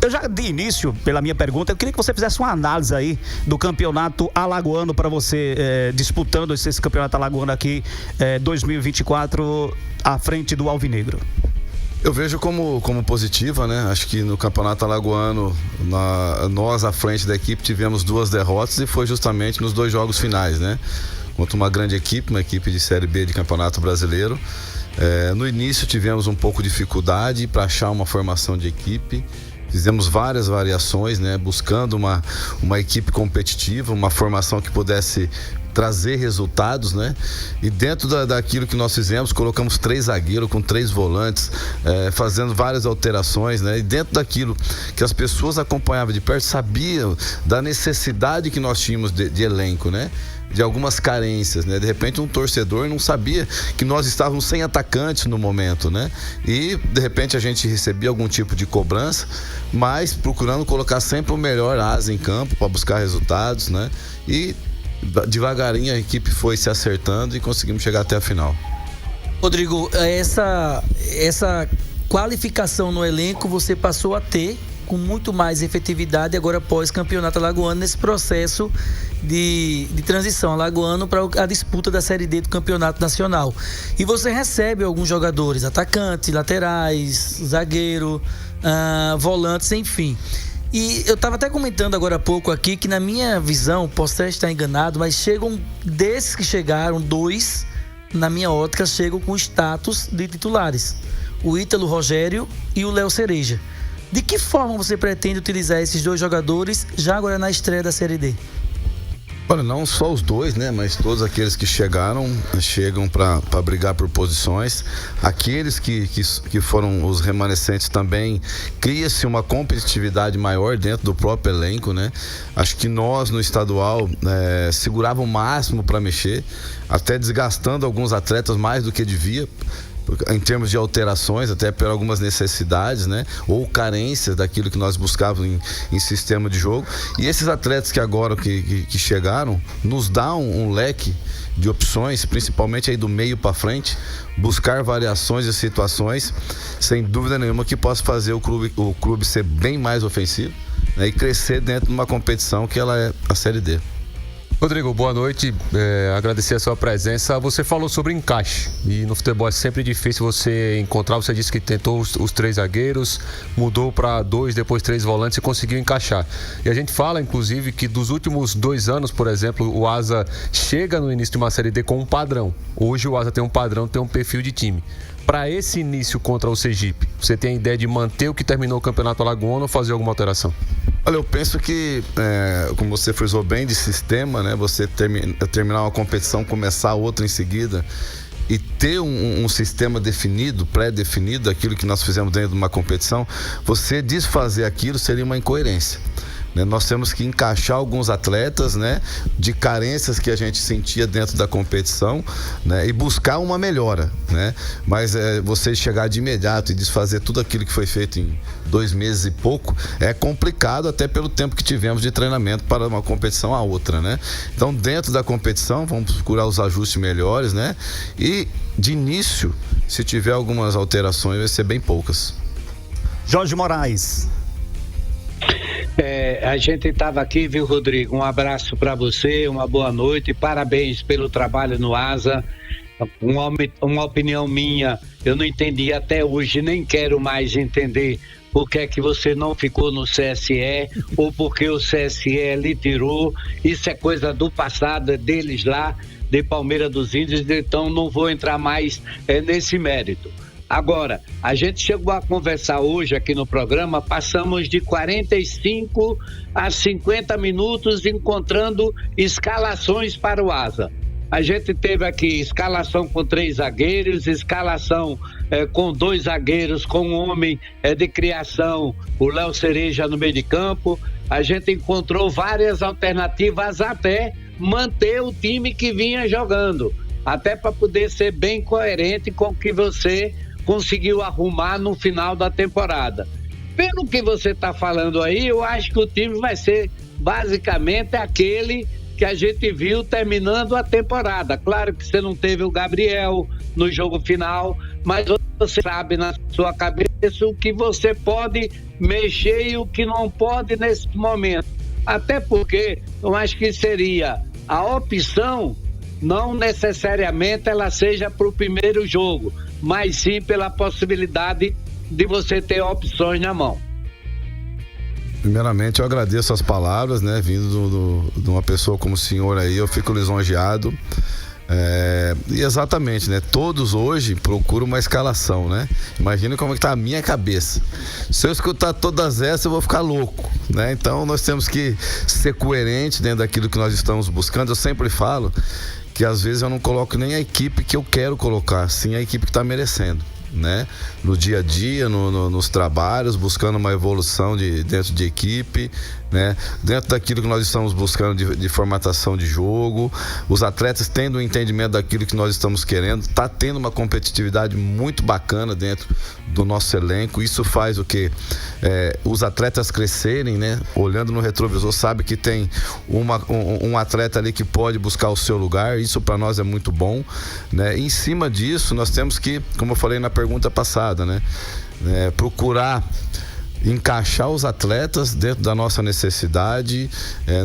Eu já de início, pela minha pergunta, eu queria que você fizesse uma análise aí do campeonato alagoano para você, disputando esse campeonato alagoano aqui, 2024, à frente do Alvinegro. Eu vejo como positiva, né? Acho que no campeonato alagoano, nós à frente da equipe tivemos 2 derrotas e foi justamente nos 2 jogos finais, né? Contra uma grande equipe, uma equipe de Série B de Campeonato Brasileiro. No início tivemos um pouco de dificuldade para achar uma formação de equipe. Fizemos várias variações, né? Buscando uma equipe competitiva, uma formação que pudesse trazer resultados, né? E dentro daquilo que nós fizemos, colocamos 3 zagueiros com 3 volantes, fazendo várias alterações, né? E dentro daquilo que as pessoas acompanhavam de perto, sabiam da necessidade que nós tínhamos de elenco, né? De algumas carências, né? De repente um torcedor não sabia que nós estávamos sem atacantes no momento, né? E de repente a gente recebia algum tipo de cobrança, mas procurando colocar sempre o melhor asa em campo para buscar resultados, né? E devagarinho a equipe foi se acertando e conseguimos chegar até a final. Rodrigo, essa qualificação no elenco você passou a ter com muito mais efetividade agora após campeonato alagoano, nesse processo de transição alagoano para a disputa da Série D do campeonato nacional. E você recebe alguns jogadores, atacantes, laterais, zagueiro, volantes, enfim. E eu estava até comentando agora há pouco aqui que, na minha visão, posso até estar enganado, mas desses que chegaram, 2, na minha ótica, chegam com status de titulares: o Ítalo Rogério e o Léo Cereja. De que forma você pretende utilizar esses 2 jogadores já agora na estreia da Série D? Olha, não só os 2, né? Mas todos aqueles que chegam para brigar por posições. Aqueles que foram os remanescentes também, cria-se uma competitividade maior dentro do próprio elenco, né? Acho que nós no estadual segurava o máximo para mexer, até desgastando alguns atletas mais do que devia, em termos de alterações, até por algumas necessidades, né? Ou carências daquilo que nós buscávamos em sistema de jogo. E esses atletas que agora que chegaram, nos dá um leque de opções, principalmente aí do meio para frente, buscar variações e situações, sem dúvida nenhuma, que possa fazer o clube ser bem mais ofensivo, né? E crescer dentro de uma competição que ela é a Série D. Rodrigo, boa noite, agradecer a sua presença. Você falou sobre encaixe, e no futebol é sempre difícil você encontrar. Você disse que tentou os 3 zagueiros, mudou para 2, depois 3 volantes e conseguiu encaixar. E a gente fala, inclusive, que dos últimos 2 anos, por exemplo, o Asa chega no início de uma Série D com um padrão. Hoje o Asa tem um padrão, tem um perfil de time. Para esse início contra o Sergipe, você tem a ideia de manter o que terminou o campeonato alagoano ou fazer alguma alteração? Olha, eu penso que, como você frisou bem, de sistema, né? Você terminar uma competição, começar outra em seguida e ter um sistema definido, pré-definido, aquilo que nós fizemos dentro de uma competição, você desfazer aquilo seria uma incoerência. Nós temos que encaixar alguns atletas, né, de carências que a gente sentia dentro da competição, né, e buscar uma melhora, né? Mas você chegar de imediato e desfazer tudo aquilo que foi feito em 2 meses e pouco é complicado, até pelo tempo que tivemos de treinamento para uma competição a outra, né? Então, dentro da competição, vamos procurar os ajustes melhores, né? E de início, se tiver algumas alterações, vai ser bem poucas. Jorge Moraes. A gente estava aqui, viu, Rodrigo? Um abraço para você, uma boa noite, parabéns pelo trabalho no Asa. Uma opinião minha, eu não entendi até hoje, nem quero mais entender por que é que você não ficou no CSE ou porque o CSE lhe tirou. Isso é coisa do passado, é deles lá, de Palmeira dos Índios, então não vou entrar mais nesse mérito. Agora, a gente chegou a conversar hoje aqui no programa, passamos de 45 a 50 minutos encontrando escalações para o Asa. A gente teve aqui escalação com 3 zagueiros, escalação com 2 zagueiros, com um homem de criação, o Léo Cereja no meio de campo. A gente encontrou várias alternativas até manter o time que vinha jogando, até para poder ser bem coerente com o que você conseguiu arrumar no final da temporada. Pelo que você está falando aí, eu acho que o time vai ser basicamente aquele que a gente viu terminando a temporada. Claro que você não teve o Gabriel no jogo final, mas você sabe na sua cabeça o que você pode mexer e o que não pode nesse momento. Até porque eu acho que seria a opção, não necessariamente ela seja para o primeiro jogo, mas sim pela possibilidade de você ter opções na mão. Primeiramente, eu agradeço as palavras, né? Vindo de uma pessoa como o senhor aí, eu fico lisonjeado. E exatamente, né? Todos hoje procuram uma escalação, né? Imagina como é que tá a minha cabeça. Se eu escutar todas essas, eu vou ficar louco, né? Então, nós temos que ser coerentes dentro daquilo que nós estamos buscando. Eu sempre falo que às vezes eu não coloco nem a equipe que eu quero colocar, sim a equipe que está merecendo, né? No dia a dia, nos trabalhos, buscando uma evolução dentro de equipe, né? Dentro daquilo que nós estamos buscando de formatação de jogo, os atletas tendo um entendimento daquilo que nós estamos querendo, tá tendo uma competitividade muito bacana dentro do nosso elenco. Isso faz o que? Os atletas crescerem, né? Olhando no retrovisor, sabe que tem um atleta ali que pode buscar o seu lugar. Isso para nós é muito bom, né? E em cima disso, nós temos que, como eu falei na pergunta passada, né? Procurar encaixar os atletas dentro da nossa necessidade,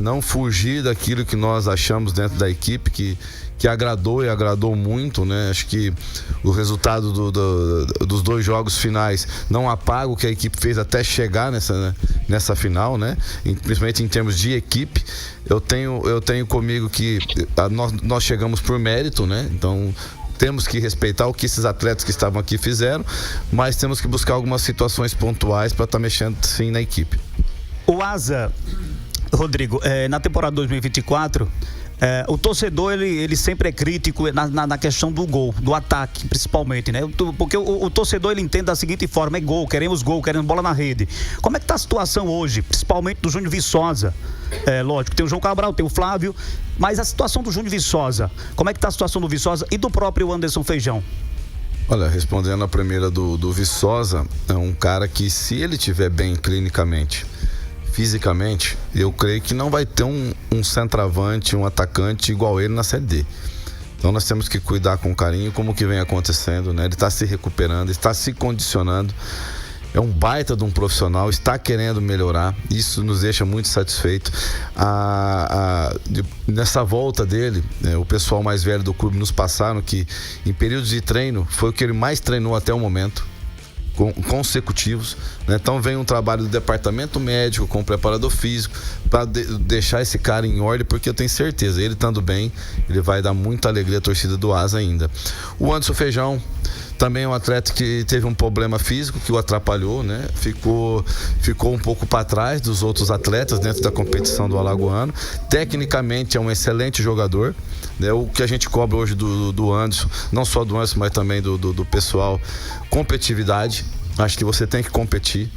não fugir daquilo que nós achamos dentro da equipe que agradou e agradou muito, né? Acho que o resultado dos 2 jogos finais não apaga o que a equipe fez até chegar nessa final, né? Principalmente em termos de equipe. Eu tenho comigo que nós chegamos por mérito, né? Então temos que respeitar o que esses atletas que estavam aqui fizeram, mas temos que buscar algumas situações pontuais para estar mexendo sim na equipe. O Asa, Rodrigo, na temporada 2024, o torcedor ele sempre é crítico na questão do gol, do ataque principalmente, né? Porque o torcedor ele entende da seguinte forma: gol, queremos bola na rede. Como é que tá a situação hoje, principalmente do Júnior Viçosa? Lógico, tem o João Cabral, tem o Flávio, mas a situação do Júnior Viçosa, como é que tá a situação do Viçosa e do próprio Anderson Feijão? Olha, respondendo a primeira do Viçosa, é um cara que, se ele estiver bem clinicamente, fisicamente, eu creio que não vai ter um centroavante, um atacante igual ele na Série D. Então nós temos que cuidar com carinho como que vem acontecendo, né? Ele está se recuperando, está se condicionando. É um baita de um profissional, está querendo melhorar, isso nos deixa muito satisfeito. Nessa volta dele, o pessoal mais velho do clube nos passaram que em períodos de treino foi o que ele mais treinou até o momento, consecutivos, né? Então vem um trabalho do departamento médico com o preparador físico para deixar esse cara em ordem, porque eu tenho certeza, ele estando bem, ele vai dar muita alegria à torcida do Asa ainda. O Anderson Feijão também é um atleta que teve um problema físico que o atrapalhou, né? Ficou um pouco para trás dos outros atletas dentro da competição do Alagoano. Tecnicamente é um excelente jogador, né? O que a gente cobra hoje do Anderson, não só do Anderson, mas também do pessoal, competitividade. Acho que você tem que competir.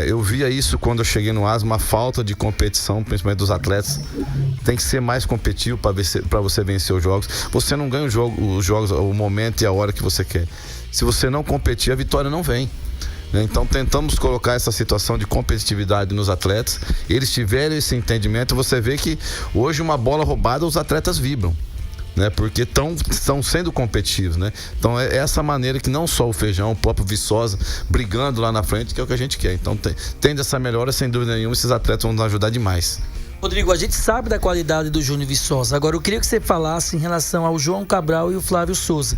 Eu via isso quando eu cheguei no ASA, uma falta de competição, principalmente dos atletas. Tem que ser mais competitivo para você vencer os jogos. Você não ganha os jogos, o momento e a hora que você quer. Se você não competir, a vitória não vem. Então tentamos colocar essa situação de competitividade nos atletas. Eles tiveram esse entendimento. Você vê que hoje uma bola roubada, os atletas vibram, né? Porque estão sendo competitivos, né? Então é essa maneira que não só o Feijão, o próprio Viçosa brigando lá na frente, que é o que a gente quer. Então tendo essa melhora, sem dúvida nenhuma, esses atletas vão nos ajudar demais. Rodrigo, a gente sabe da qualidade do Júnior Viçosa. Agora eu queria que você falasse em relação ao João Cabral e o Flávio Souza.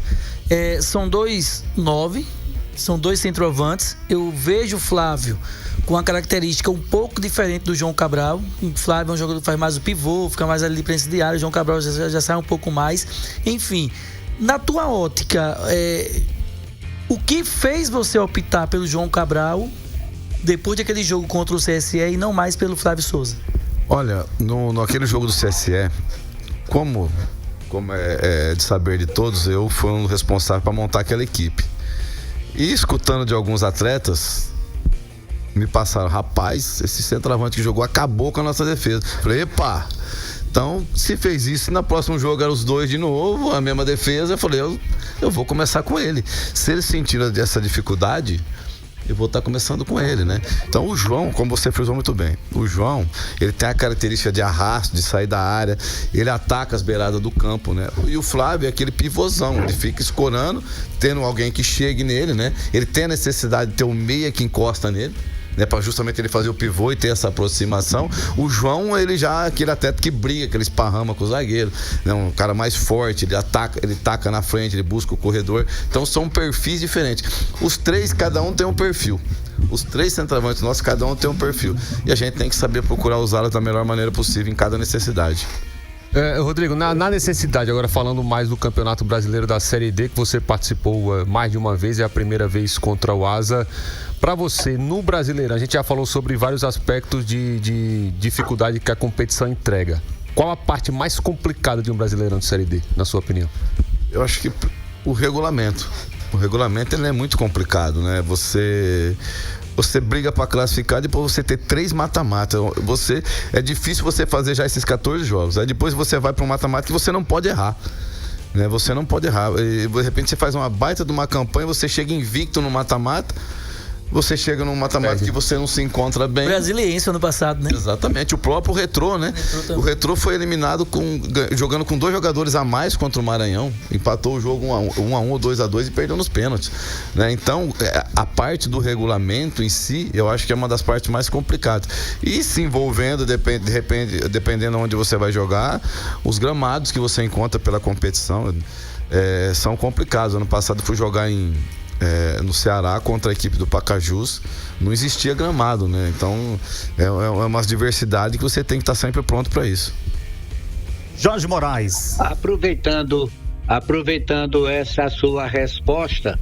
São 2-9, são 2 centroavantes. Eu vejo o Flávio com uma característica um pouco diferente do João Cabral. O Flávio é um jogador que faz mais o pivô, fica mais ali para esse diário. O João Cabral já sai um pouco mais. Enfim, na tua ótica, o que fez você optar pelo João Cabral depois daquele jogo contra o CSE e não mais pelo Flávio Souza? Olha, naquele jogo do CSE, como é de saber de todos, eu fui um responsável para montar aquela equipe. E escutando de alguns atletas, me passaram: rapaz, esse centroavante que jogou acabou com a nossa defesa. Falei: epa, então se fez isso, na próximo jogo eram os 2 de novo, a mesma defesa. Eu falei: eu vou começar com ele. Se eles sentiram essa dificuldade, eu vou estar começando com ele, né? Então o João, como você frisou muito bem, o João, ele tem a característica de arrasto, de sair da área, ele ataca as beiradas do campo, né? E o Flávio é aquele pivôzão, ele fica escorando, tendo alguém que chegue nele, né? Ele tem a necessidade de ter um meia que encosta nele, né, para justamente ele fazer o pivô e ter essa aproximação. O João, ele já é aquele atleta que briga, que ele esparrama com o zagueiro, né, um cara mais forte, ele taca na frente, ele busca o corredor. Então são perfis diferentes. Os três, cada um tem um perfil. Os três centroavantes nossos, cada um tem um perfil. E a gente tem que saber procurar usá-los da melhor maneira possível em cada necessidade. Rodrigo, na necessidade, agora falando mais do Campeonato Brasileiro da Série D, que você participou mais de uma vez, é a primeira vez contra o Asa. Para você, no Brasileiro, a gente já falou sobre vários aspectos de dificuldade que a competição entrega. Qual a parte mais complicada de um Brasileirão de Série D, na sua opinião? Eu acho que o regulamento. O regulamento ele é muito complicado, né? Você briga para classificar, depois você ter 3 mata-mata. É difícil você fazer já esses 14 jogos. Aí depois você vai para um mata-mata que você não pode errar. Né? Você não pode errar. E de repente você faz uma baita de uma campanha, você chega invicto no mata-mata. Você chega num mata-mata que você não se encontra bem. Brasiliense ano passado, né? Exatamente. O próprio Retrô, né? O Retrô foi eliminado jogando com 2 jogadores a mais contra o Maranhão. Empatou o jogo 1-1 ou 2-2 e perdeu nos pênaltis. Né? Então, a parte do regulamento em si, eu acho que é uma das partes mais complicadas. E se envolvendo, dependendo de onde você vai jogar, os gramados que você encontra pela competição são complicados. Ano passado fui jogar no Ceará contra a equipe do Pacajus, não existia gramado, né? Então é uma diversidade que você tem que estar sempre pronto para isso. Jorge Moraes. Aproveitando essa sua resposta,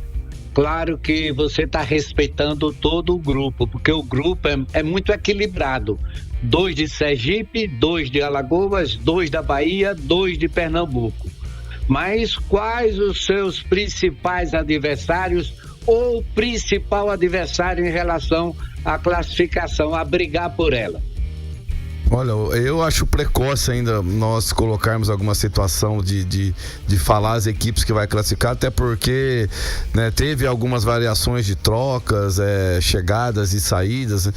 claro que você está respeitando todo o grupo, porque o grupo é muito equilibrado. 2 de Sergipe, 2 de Alagoas, 2 da Bahia, 2 de Pernambuco. Mas quais os seus principais adversários ou principal adversário em relação à classificação, a brigar por ela? Olha, eu acho precoce ainda nós colocarmos alguma situação de falar as equipes que vai classificar, até porque, né, teve algumas variações de trocas, chegadas e saídas,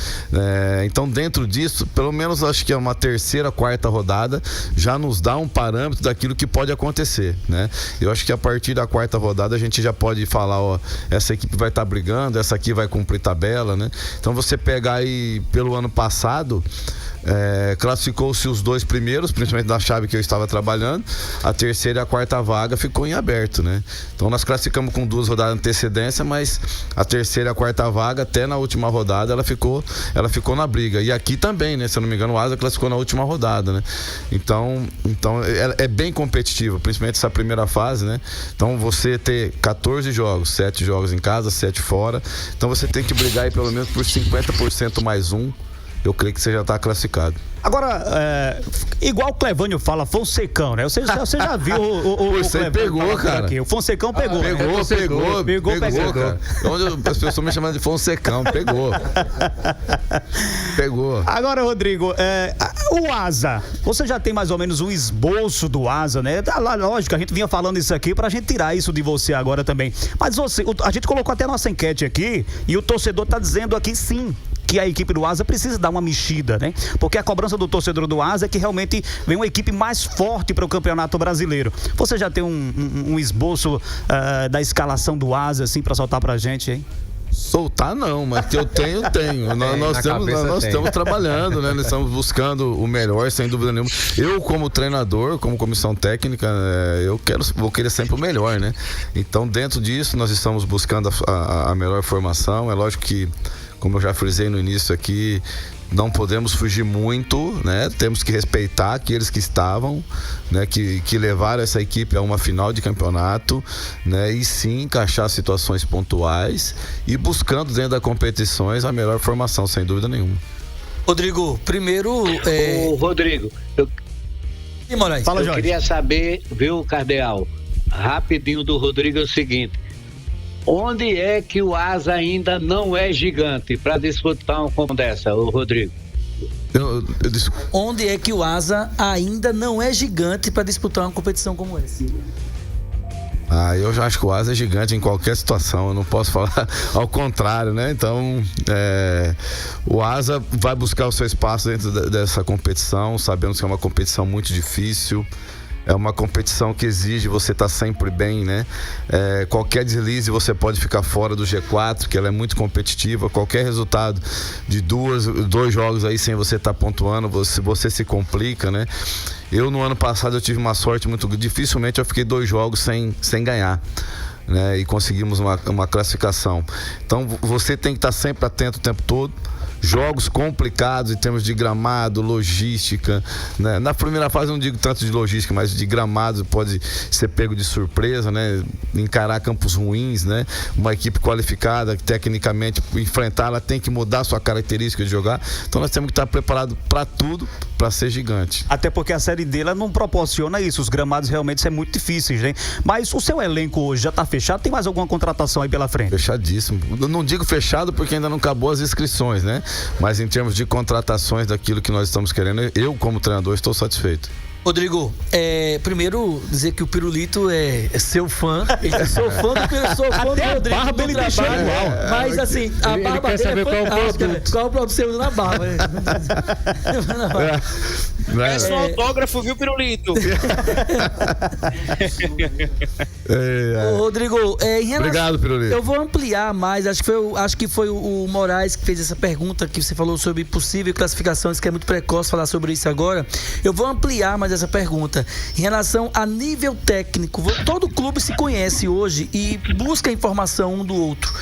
então dentro disso, pelo menos acho que é uma 3ª, 4ª rodada já nos dá um parâmetro daquilo que pode acontecer, né? Eu acho que a partir da 4ª rodada a gente já pode falar, ó, essa equipe vai estar brigando, essa aqui vai cumprir tabela, né? Então você pegar aí pelo ano passado, classificou-se os 2 primeiros, principalmente da chave que eu estava trabalhando. A 3ª e a 4ª vaga ficou em aberto, né? Então nós classificamos com 2 rodadas de antecedência, mas a 3ª e a 4ª vaga, até na última rodada, ela ficou na briga. E aqui também, né? Se eu não me engano, o Asa classificou na última rodada, né? Então é bem competitivo, principalmente essa primeira fase, né? Então você ter 14 jogos, 7 jogos em casa, 7 fora. Então você tem que brigar aí pelo menos por 50% mais um. Eu creio que você já está classificado. Agora, igual o Clevânio fala, Fonsecão, né? Você já viu Você pegou, cara. Aqui. O Fonsecão pegou. Pegou, cara. Onde as pessoas me chamam de Fonsecão, pegou. Agora, Rodrigo, o Asa, você já tem mais ou menos um esboço do Asa, né? Lógico, a gente vinha falando isso aqui pra gente tirar isso de você agora também. Mas a gente colocou até a nossa enquete aqui e o torcedor tá dizendo aqui sim, que a equipe do Asa precisa dar uma mexida, né? Porque a cobrança do torcedor do Asa é que realmente vem uma equipe mais forte para o Campeonato Brasileiro. Você já tem um esboço da escalação do Asa, assim, para soltar pra gente, hein? Soltar não, mas que eu tenho. Nós estamos trabalhando, né? Nós estamos buscando o melhor, sem dúvida nenhuma. Eu, como treinador, como comissão técnica, vou querer sempre o melhor, né? Então, dentro disso, nós estamos buscando a melhor formação. É lógico que, como eu já frisei no início aqui, não podemos fugir muito, né? Temos que respeitar aqueles que estavam, né? Que levaram essa equipe a uma final de campeonato, né? E sim encaixar situações pontuais e buscando dentro das competições a melhor formação, sem dúvida nenhuma. Rodrigo, primeiro... Rodrigo, Fala, eu Jorge. queria saber, viu, Cardeal, rapidinho do Rodrigo, é o seguinte: onde é que o Asa ainda não é gigante para disputar uma como dessa, o Rodrigo? Onde é que o Asa ainda não é gigante para disputar uma competição como essa? Eu já acho que o Asa é gigante em qualquer situação, eu não posso falar ao contrário, né? Então, o Asa vai buscar o seu espaço dentro dessa competição, sabendo que é uma competição muito difícil. É uma competição que exige você estar sempre bem, né? Qualquer deslize você pode ficar fora do G4, que ela é muito competitiva. Qualquer resultado de dois jogos aí sem você estar pontuando, você se complica, né? Eu, no ano passado, eu tive uma sorte muito... Dificilmente eu fiquei 2 jogos sem ganhar, né? E conseguimos uma classificação. Então, você tem que estar sempre atento o tempo todo. Jogos complicados em termos de gramado, logística, né? Na primeira fase eu não digo tanto de logística, mas de gramado pode ser pego de surpresa, né? Encarar campos ruins, né? Uma equipe qualificada, que tecnicamente enfrentar, ela tem que mudar a sua característica de jogar. Então nós temos que estar preparados para tudo, para ser gigante. Até porque a Série D ela não proporciona isso, os gramados realmente são muito difíceis, né? Mas o seu elenco hoje já está fechado? Tem mais alguma contratação aí pela frente? Fechadíssimo. Eu não digo fechado porque ainda não acabou as inscrições, né? Mas em termos de contratações daquilo que nós estamos querendo, eu como treinador estou satisfeito. Rodrigo, primeiro dizer que o Pirulito é seu fã. Eu sou fã do Rodrigo. A barba ele deixou igual. Mas assim, a barba dele é fantástica. Qual o produto você usa na barba? É só autógrafo, viu, Pirulito? Ô, Rodrigo, em relação... Obrigado, Pirulito. Eu vou ampliar mais. Acho que foi o Moraes que fez essa pergunta que você falou sobre possível classificações, que é muito precoce falar sobre isso agora. Eu vou ampliar mais essa pergunta. Em relação a nível técnico, todo clube se conhece hoje e busca informação um do outro.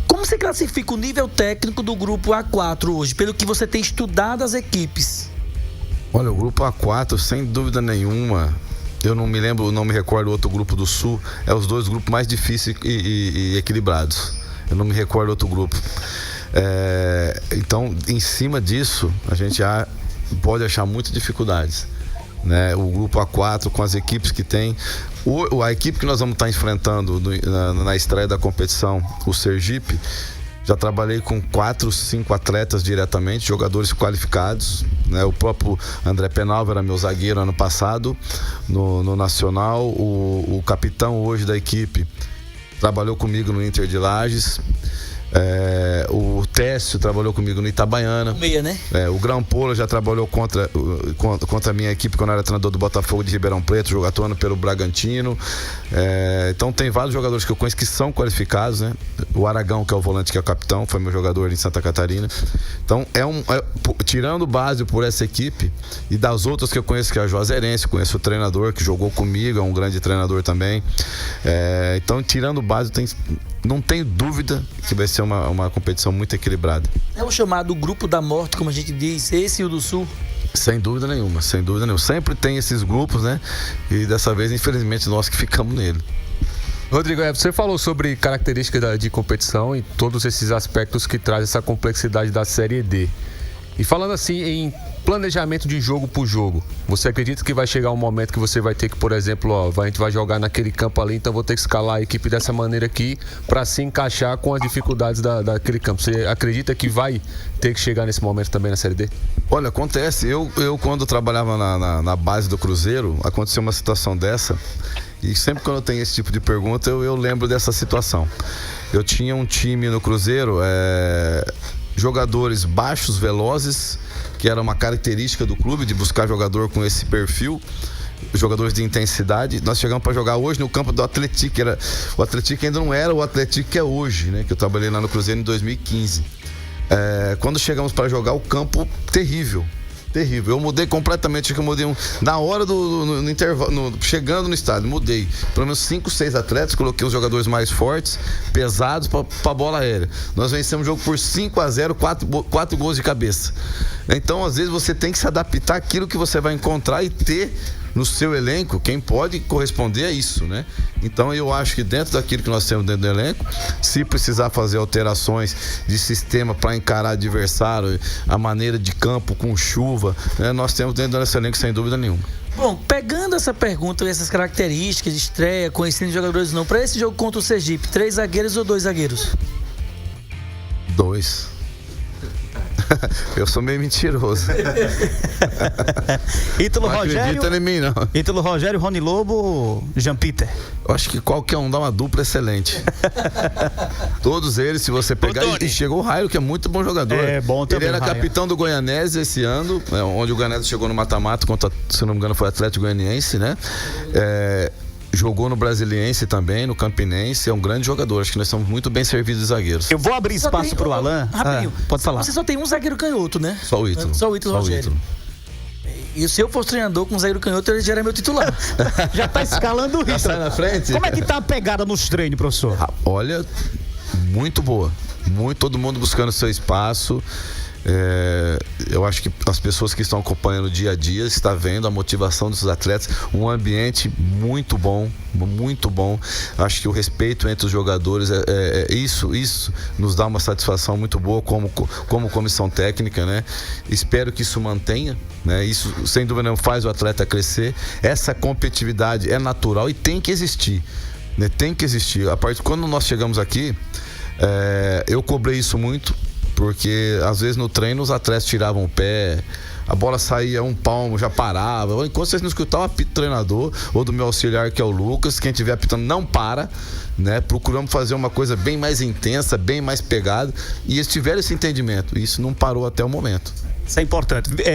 Como você classifica o nível técnico do grupo A4 hoje, pelo que você tem estudado as equipes? Olha, o grupo A4, sem dúvida nenhuma, eu não me recordo o outro grupo do Sul, é os 2 grupos mais difíceis e equilibrados. Eu não me recordo outro grupo. Então, em cima disso, a gente já pode achar muitas dificuldades, né? O grupo A4 com as equipes que tem, a equipe que nós vamos estar enfrentando na estreia da competição, o Sergipe, já trabalhei com 4, 5 atletas diretamente, jogadores qualificados, né? O próprio André Penalva era meu zagueiro ano passado no Nacional. O capitão hoje da equipe trabalhou comigo no Inter de Lages. O Técio trabalhou comigo no Itabaiana. Meia, né? O Grampola já trabalhou contra a minha equipe quando eu era treinador do Botafogo de Ribeirão Preto, atuando pelo Bragantino. Então tem vários jogadores que eu conheço que são qualificados, né? O Aragão, que é o volante, que é o capitão, foi meu jogador em Santa Catarina. Então tirando base por essa equipe e das outras que eu conheço, que é a Juazeirense, conheço o treinador que jogou comigo, é um grande treinador também. Então tirando base, não tenho dúvida que vai ser uma competição muito equilibrada. É o chamado grupo da morte, como a gente diz, esse e o do Sul? Sem dúvida nenhuma. Sempre tem esses grupos, né? E dessa vez, infelizmente, nós que ficamos nele. Rodrigo, você falou sobre características de competição e todos esses aspectos que traz essa complexidade da Série D. E falando assim em planejamento de jogo por jogo, você acredita que vai chegar um momento que você vai ter que, por exemplo, a gente vai jogar naquele campo ali, então vou ter que escalar a equipe dessa maneira aqui para se encaixar com as dificuldades daquele campo? Você acredita que vai ter que chegar nesse momento também na Série D? Olha, acontece. Eu quando trabalhava na base do Cruzeiro, aconteceu uma situação dessa, e sempre quando eu tenho esse tipo de pergunta, eu lembro dessa situação. Eu tinha um time no Cruzeiro, jogadores baixos, velozes, que era uma característica do clube, de buscar jogador com esse perfil, jogadores de intensidade. Nós chegamos para jogar hoje no campo do Atlético. O Atlético ainda não era o Atlético que é hoje, né? Que eu trabalhei lá no Cruzeiro em 2015. Quando chegamos para jogar, o campo terrível. Eu mudei completamente, na hora no intervalo, chegando no estádio, mudei pelo menos 5, 6 atletas, coloquei os jogadores mais fortes, pesados para bola aérea. Nós vencemos o jogo por 5-0, 4 gols de cabeça. Então, às vezes, você tem que se adaptar àquilo que você vai encontrar e ter no seu elenco quem pode corresponder a isso, né? Então eu acho que dentro daquilo que nós temos dentro do elenco, se precisar fazer alterações de sistema para encarar adversário, a maneira de campo com chuva, né? Nós temos dentro do nosso elenco sem dúvida nenhuma. Bom, pegando essa pergunta e essas características de estreia, conhecendo jogadores não, para esse jogo contra o Sergipe, 3 zagueiros ou 2 zagueiros? 2. Eu sou meio mentiroso. Ítalo Não Rogério. acredita em mim, não. Ítalo Rogério, Rony Lobo, Jean Peter. Eu acho que qualquer um dá uma dupla excelente. Todos eles, se você pegar. E chegou o Raio, que é muito bom jogador. É bom também. Ele era capitão do Goianese esse ano, onde o Goianese chegou no mata-mata contra, se não me engano, foi Atlético Goianiense, né? Jogou no Brasiliense também, no Campinense, é um grande jogador. Acho que nós estamos muito bem servidos de zagueiros. Eu vou abrir espaço pro Alan. Rapidinho. Pode falar. Você só tem um zagueiro canhoto, né? Só o Ítalo. Só o Ítalo Rogério. E se eu fosse treinador com um zagueiro canhoto, ele já era meu titular. Já tá escalando o Ítalo. Sai na frente? Como é que tá a pegada nos treinos, professor? Olha, muito boa. Todo mundo buscando seu espaço. Eu acho que as pessoas que estão acompanhando o dia a dia estão vendo a motivação dos atletas, um ambiente muito bom, muito bom. Acho que o respeito entre os jogadores, isso nos dá uma satisfação muito boa como comissão técnica, né? Espero que isso mantenha, né? Isso sem dúvida não faz o atleta crescer. Essa competitividade é natural e tem que existir, né? Tem que existir. A partir quando nós chegamos aqui, eu cobrei isso muito. Porque às vezes no treino os atletas tiravam o pé, a bola saía um palmo, já parava. Enquanto vocês não escutavam o apito do treinador ou do meu auxiliar, que é o Lucas, quem estiver apitando não para, né? Procuramos fazer uma coisa bem mais intensa, bem mais pegada, e eles tiveram esse entendimento. Isso não parou até o momento. Isso é importante.